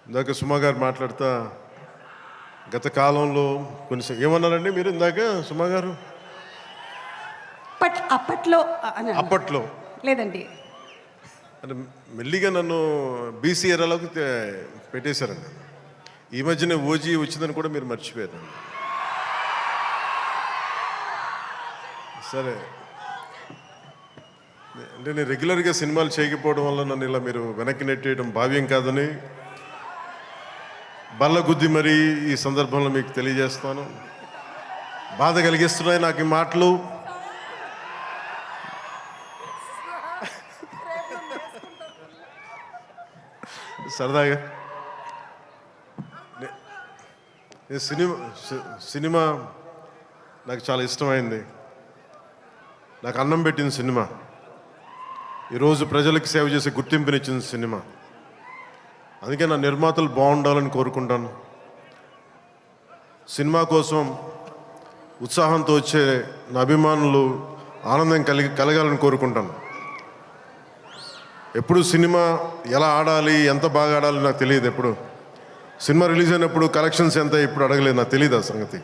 ఇందాక సుమా గారు మాట్లాడుతా గత కాలంలో కొన్ని ఏమన్నారండి మీరు ఇందాక సుమా గారు? అప్పట్లో అప్పట్లో లేదండి, అంటే మెల్లిగా నన్ను బీసీ ఏరాలోకి పెట్టేశారండి. ఈ మధ్యనే ఓజీ వచ్చిందని కూడా మీరు మర్చిపోయారు. సరే, అంటే నేను రెగ్యులర్గా సినిమాలు చేయకపోవడం వల్ల నన్ను ఇలా మీరు వెనక్కి నెట్టేయడం భావ్యం కాదని బల్లగుద్ది మరీ ఈ సందర్భంలో మీకు తెలియజేస్తాను. బాధ కలిగిస్తున్నాయి నాకు ఈ మాటలు. సరదాగా సినిమా నాకు చాలా ఇష్టమైంది. నాకు అన్నం పెట్టిన సినిమా, ఈరోజు ప్రజలకు సేవ చేసే గుర్తింపునిచ్చిన సినిమా. అందుకే నా నిర్మాతలు బాగుండాలని కోరుకుంటాను. సినిమా కోసం ఉత్సాహంతో వచ్చే నా అభిమానులు ఆనందం కలగాలని కోరుకుంటాను. ఎప్పుడు సినిమా ఎలా ఆడాలి, ఎంత బాగా ఆడాలి నాకు తెలియదు. ఎప్పుడు సినిమా రిలీజ్ అయినప్పుడు కలెక్షన్స్ ఎంత ఇప్పుడు అడగలేదు, నాకు తెలియదు ఆ సంగతి.